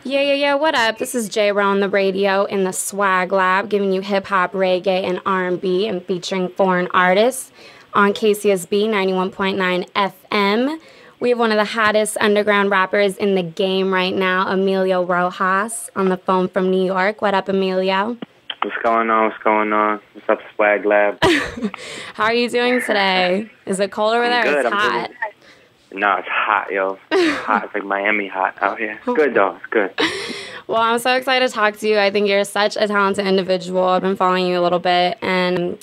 Yeah. What up? This is J-Ro on the radio in the Swag Lab, giving you hip-hop, reggae, and R&B, and featuring foreign artists on KCSB 91.9 FM. We have one of the hottest underground rappers in the game right now, Emilio Rojas, on the phone from New York. What up, Emilio? What's going on? What's up, Swag Lab? How are you doing today? Is it cold over there? Good. It's hot. No, it's hot, yo. It's hot. It's like Miami hot out here. It's good, though. It's good. Well, I'm so excited to talk to you. I think you're such a talented individual. I've been following you a little bit. And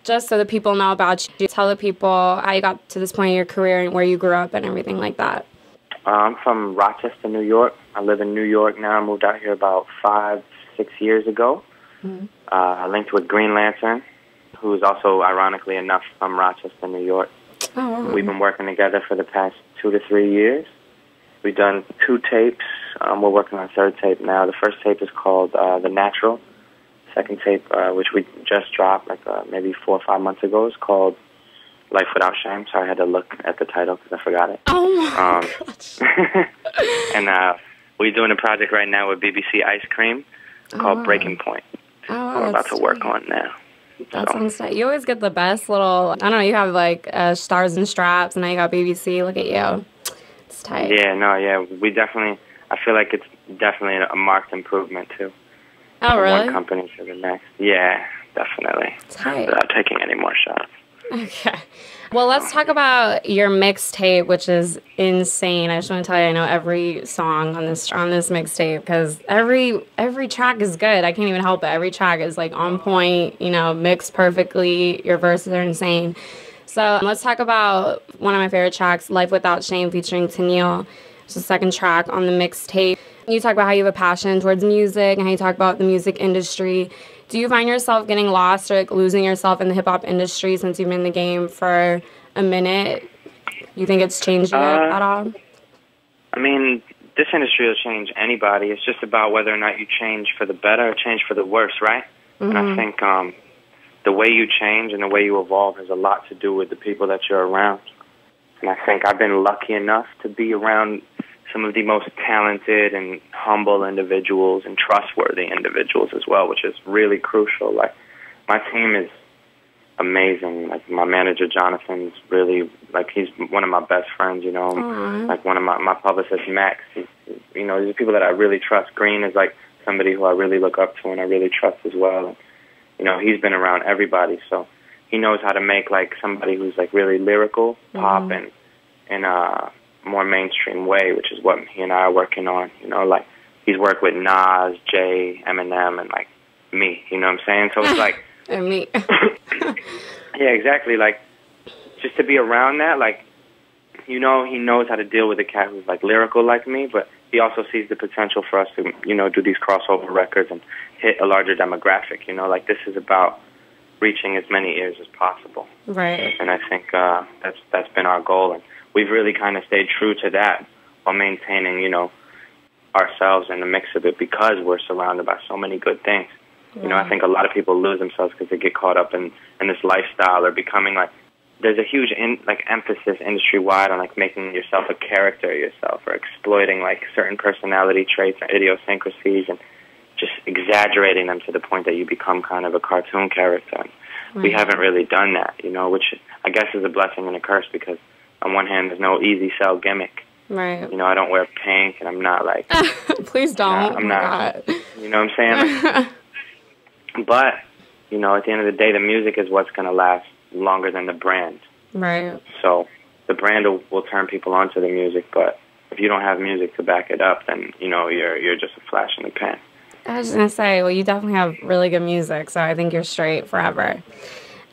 just so the people know about you, tell the people how you got to this point in your career and where you grew up and everything like that. I'm from Rochester, New York. I live in New York now. I moved out here about 5-6 years ago. Mm-hmm. I linked with Green Lantern, who is also, ironically enough, from Rochester, New York. Oh, wow. We've been working together for the past 2 to 3 years. We've done 2 tapes. We're working on a 3rd tape now. The first tape is called The Natural. Second tape, which we just dropped maybe 4 or 5 months ago, is called Life Without Shame. Sorry, I had to look at the title because I forgot it. Oh, my gosh. And we're doing a project right now with BBC Ice Cream called Breaking Point. Oh, we're about to work on now. That sounds nice. You always get the best little, I don't know, you have like Stars and Straps, and now you got BBC. Look at you. It's tight. Yeah. We definitely, I feel like it's definitely a marked improvement too. Oh, from really? one company to the next. Yeah, definitely. Tight. Without taking any more shots. Okay. Well, let's talk about your mixtape, which is insane. I just want to tell you, I know every song on this mixtape because every track is good. I can't even help it. Every track is like on point, mixed perfectly. Your verses are insane. So let's talk about one of my favorite tracks, Life Without Shame, featuring Tennille. It's the 2nd track on the mixtape. You talk about how you have a passion towards music and how you talk about the music industry. Do you find yourself getting lost or like losing yourself in the hip-hop industry since you've been in the game for a minute? You think it's changed you at all? I mean, this industry will change anybody. It's just about whether or not you change for the better or change for the worse, right? Mm-hmm. And I think the way you change and the way you evolve has a lot to do with the people that you're around. And I think I've been lucky enough to be around some of the most talented and humble individuals and trustworthy individuals as well, which is really crucial. Like, my team is amazing. Like, my manager, Jonathan's really, like, he's one of my best friends, Aww. Like, one of my publicist, Max, these are people that I really trust. Green is, like, somebody who I really look up to and I really trust as well. And, he's been around everybody, so he knows how to make, like, somebody who's, like, really lyrical, pop, and more mainstream way, which is what he and I are working on. Like, he's worked with Nas, Jay, Eminem, and like me. You know what I'm saying? So it's like and me. Yeah, exactly. Like, just to be around that, like, he knows how to deal with a cat who's like lyrical like me, but he also sees the potential for us to, do these crossover records and hit a larger demographic. Like, this is about reaching as many ears as possible. Right. And I think that's been our goal, and we've really kind of stayed true to that while maintaining, ourselves in the mix of it because we're surrounded by so many good things. I think a lot of people lose themselves because they get caught up in this lifestyle or becoming like, there's a huge emphasis industry-wide on like making yourself a character yourself or exploiting like certain personality traits or idiosyncrasies and just exaggerating them to the point that you become kind of a cartoon character. And we haven't really done that, which I guess is a blessing and a curse because on one hand, there's no easy sell gimmick. Right. I don't wear pink, and I'm not like... Please don't. I'm not... You know what I'm saying? Like, but, at the end of the day, the music is what's going to last longer than the brand. Right. So the brand will turn people onto the music, but if you don't have music to back it up, then, you're just a flash in the pan. I was going to say, well, you definitely have really good music, so I think you're straight forever.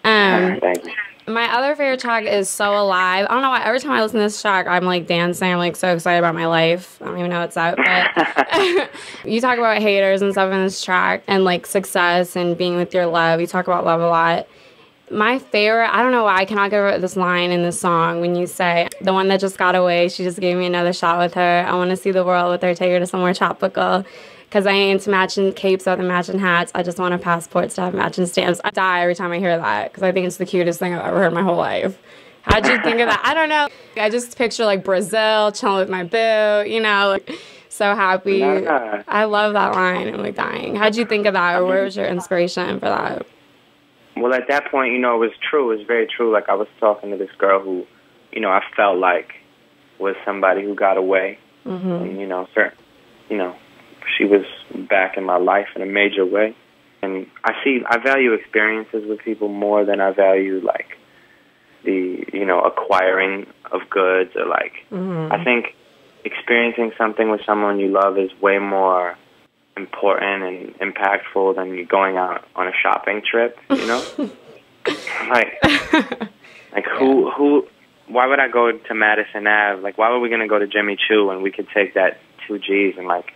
Thank you. My other favorite track is So Alive. I don't know why. Every time I listen to this track, I'm like dancing. I'm like so excited about my life. I don't even know what's up. But you talk about haters and stuff in this track and like success and being with your love. You talk about love a lot. My favorite, I don't know why I cannot get over this line in this song when you say, the one that just got away, she just gave me another shot with her. I want to see the world with her, take her to somewhere tropical. Because I ain't into matching capes with matching hats. I just want a passport to have matching stamps. I die every time I hear that because I think it's the cutest thing I've ever heard in my whole life. How'd you think of that? I don't know. I just picture like Brazil, chilling with my boo, so happy. Nah. I love that line. I'm like dying. How'd you think of that, or where was your inspiration for that? Well, at that point, it was true. It was very true. Like, I was talking to this girl who, I felt like was somebody who got away. And, she was back in my life in a major way. And I value experiences with people more than I value, like, the, acquiring of goods or, like, I think experiencing something with someone you love is way more important and impactful than you going out on a shopping trip, why would I go to Madison Ave? Like, why were we going to go to Jimmy Choo when we could take that 2 G's and, like,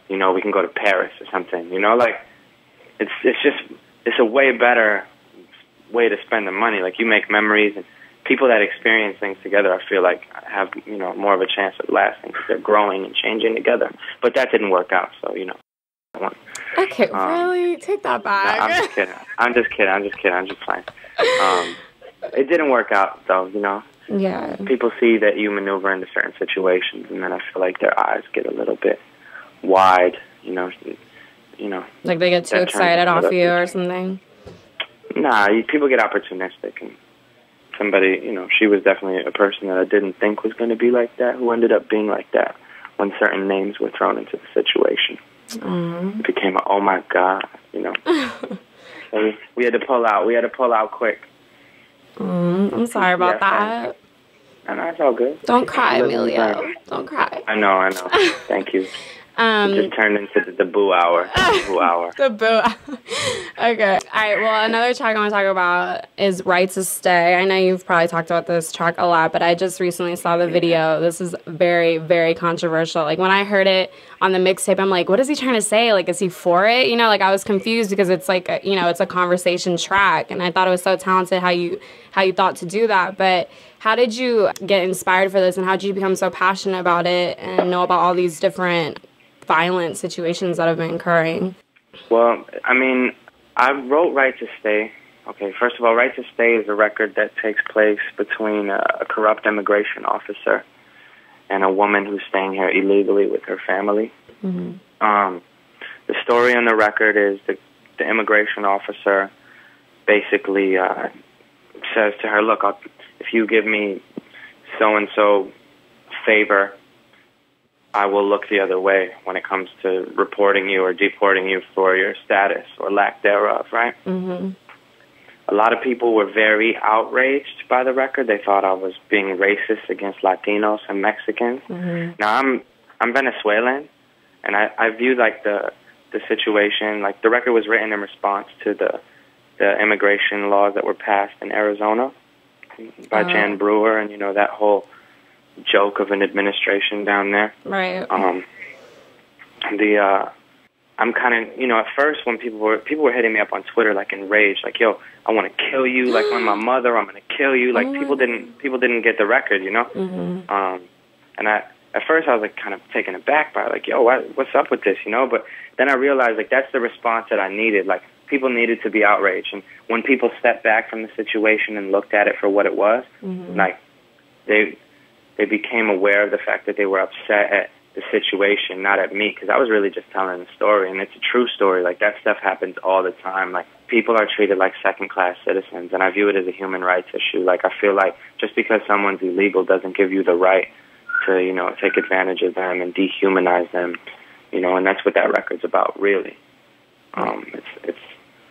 we can go to Paris or something, like, it's a way better way to spend the money. Like, you make memories, and people that experience things together, I feel like, have, more of a chance of lasting because they're growing and changing together. But that didn't work out, so, Okay, really? Take that back. No, I'm just kidding. I'm just playing. It didn't work out, though, Yeah. People see that you maneuver into certain situations, and then I feel like their eyes get a little bit wide, Like they get too excited off you or something? Nah, people get opportunistic, and somebody, she was definitely a person that I didn't think was going to be like that, who ended up being like that when certain names were thrown into the situation. It became oh my God, So we had to pull out. We had to pull out quick. I'm sorry about that. No, it's all good. Don't cry, Emilio. Don't cry. I know. Thank you. It just turned into the boo hour. The boo hour. The boo. Okay. All right. Well, another track I want to talk about is Right to Stay. I know you've probably talked about this track a lot, but I just recently saw the video. This is very, very controversial. Like, when I heard it on the mixtape, I'm like, what is he trying to say? Like, is he for it? Like, I was confused because it's like, it's a conversation track. And I thought it was so talented how you thought to do that. But how did you get inspired for this, and how did you become so passionate about it and know about all these different violent situations that have been occurring? Well, I wrote Right to Stay. Okay, first of all, Right to Stay is a record that takes place between a corrupt immigration officer and a woman who's staying here illegally with her family. The story on the record is the immigration officer basically says to her, look, if you give me so-and-so favor, I will look the other way when it comes to reporting you or deporting you for your status or lack thereof, right? A lot of people were very outraged by the record. They thought I was being racist against Latinos and Mexicans. Now, I'm Venezuelan, and I view, like, the situation, like, the record was written in response to the immigration laws that were passed in Arizona by Jan Brewer and, that whole joke of an administration down there. Right. I'm kind of, at first when people were hitting me up on Twitter, like, enraged, like, yo, I want to kill you, like, on my mother, I'm going to kill you. Like, people didn't get the record, And at first I was, like, kind of taken aback by it, like, yo, what's up with this, But then I realized, like, that's the response that I needed. Like, people needed to be outraged. And when people stepped back from the situation and looked at it for what it was, like, they became aware of the fact that they were upset at the situation, not at me, because I was really just telling the story, and it's a true story. Like, that stuff happens all the time. Like, people are treated like second-class citizens, and I view it as a human rights issue. Like, I feel like just because someone's illegal doesn't give you the right to, take advantage of them and dehumanize them, and that's what that record's about, really.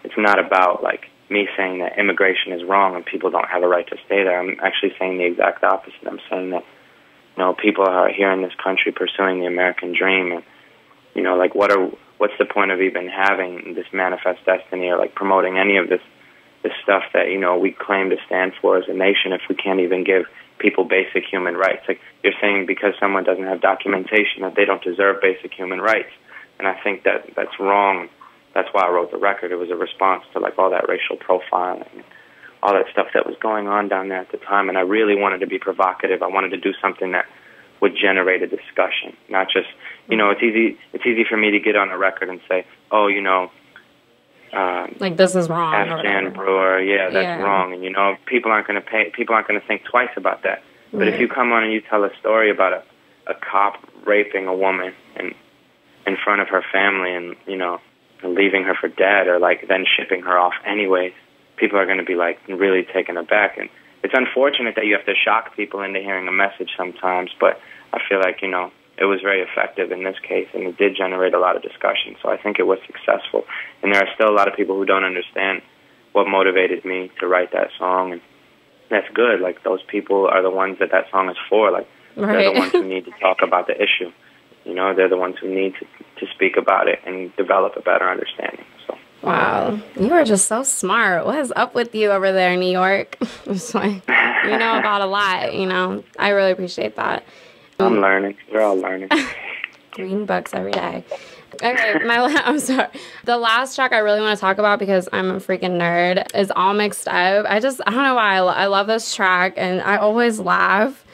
It's not about, like, me saying that immigration is wrong and people don't have a right to stay there. I'm actually saying the exact opposite. I'm saying that, people are here in this country pursuing the American dream, and, like, what's the point of even having this manifest destiny or, like, promoting any of this stuff that, we claim to stand for as a nation if we can't even give people basic human rights? Like, you're saying because someone doesn't have documentation that they don't deserve basic human rights, and I think that that's wrong. That's why I wrote the record. It was a response to, like, all that racial profiling and all that stuff that was going on down there at the time, and I really wanted to be provocative. I wanted to do something that would generate a discussion, not just, it's easy for me to get on a record and say, oh, like, this is wrong. Ask Jan Brewer, that's wrong, and people aren't going to think twice about that. But if you come on and you tell a story about a cop raping a woman in front of her family and, you know, leaving her for dead or, like, then shipping her off anyways, people are going to be, like, really taken aback. And it's unfortunate that you have to shock people into hearing a message sometimes, but I feel like, you know, it was very effective in this case, and it did generate a lot of discussion. So I think it was successful. And there are still a lot of people who don't understand what motivated me to write that song, and that's good. Like, those people are the ones that song is for. Like, they're the ones who need to talk about the issue. You know, they're the ones who need to speak about it and develop a better understanding. So. Wow, you are just so smart. What is up with you over there in New York? It's like, you know about a lot, you know. I really appreciate that. I'm learning. We're all learning. Reading books every day. Okay, I'm sorry. The last track I really want to talk about, because I'm a freaking nerd, is All Mixed Up. I don't know why I love this track, and I always laugh.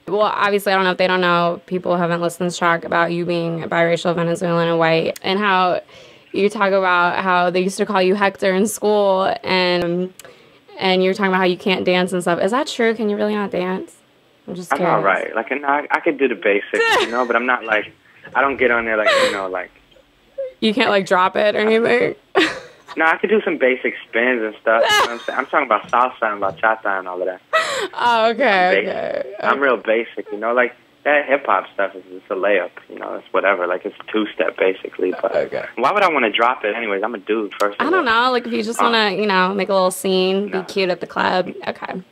Well, obviously, I don't know if they don't know. People haven't listened to this track about you being biracial, Venezuelan, and white, and how you talk about how they used to call you Hector in school, and you're talking about how you can't dance and stuff. Is that true? Can you really not dance? I'm just curious. I'm all right. Like, I could do the basics, you know, but I'm not like, I don't get on there like, you know, like. You can't, like, drop it or anything? No, I could do some basic spins and stuff. You know what I'm saying? I'm talking about salsa and bachata and all of that. Oh, okay. I'm real basic, you know, like that hip-hop stuff is just a layup, you know, it's whatever, like it's two-step basically, but why would I want to drop it anyways? I'm a dude, first of all. I don't know, like if you just want to, you know, make a little scene, be cute at the club, okay.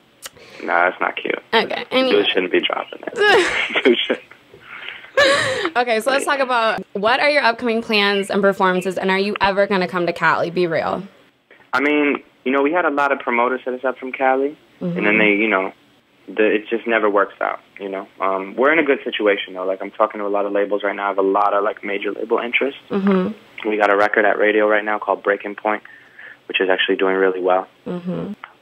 No, that's not cute. Okay. Dude shouldn't be dropping it. Dude should. Okay, so let's talk about what are your upcoming plans and performances, and are you ever going to come to Cali? Be real. I mean, you know, we had a lot of promoters hit us up from Cali, and then they, you know, it just never works out, you know. We're in a good situation, though. Like, I'm talking to a lot of labels right now. I have a lot of, like, major label interest. We got a record at radio right now called Breaking Point, which is actually doing really well.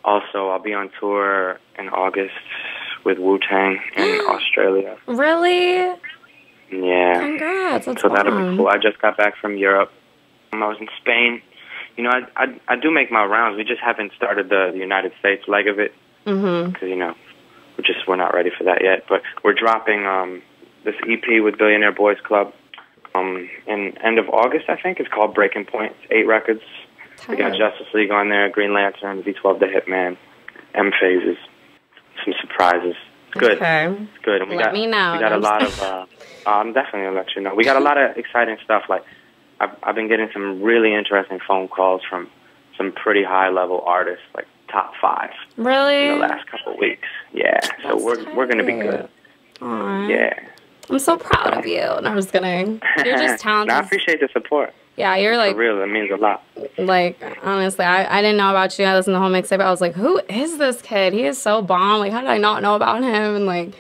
Also, I'll be on tour in August with Wu-Tang in Australia. Really? Yeah. Congrats. That's so that'll be cool. I just got back from Europe. I was in Spain. You know, I do make my rounds. We just haven't started the United States leg of it. Because, you know, we're not ready for that yet. But we're dropping this EP with Billionaire Boys Club in end of August, I think. It's called Breaking Point. It's 8 records. We got Justice League on there, Green Lantern, V12 The Hitman, M Phases, some surprises. It's good. Okay. It's good. And Let me know. We got a lot of, I'm definitely going to let you know. We got a lot of exciting stuff. Like, I've been getting some really interesting phone calls from some pretty high-level artists, like top 5. Really? In the last couple of weeks. Yeah. So we're going to be good. Aww. Yeah. I'm so proud of you. No, I'm just kidding. You're just talented. No, I appreciate the support. Yeah, you're like... For real, it means a lot. Like, honestly, I didn't know about you. I listened to the whole mixtape. I was like, who is this kid? He is so bomb. Like, how did I not know about him? And, like,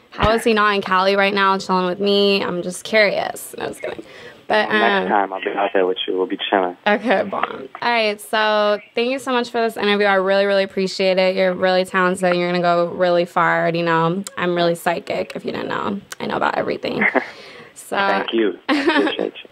how is he not in Cali right now chilling with me? I'm just curious. No, I was kidding. But, next time, I'll be out there with you. We'll be chilling. Okay, bomb. All right, so thank you so much for this interview. I really, really appreciate it. You're really talented. You're going to go really far. I already know. I'm really psychic, if you didn't know. I know about everything. So, Thank you. I appreciate you.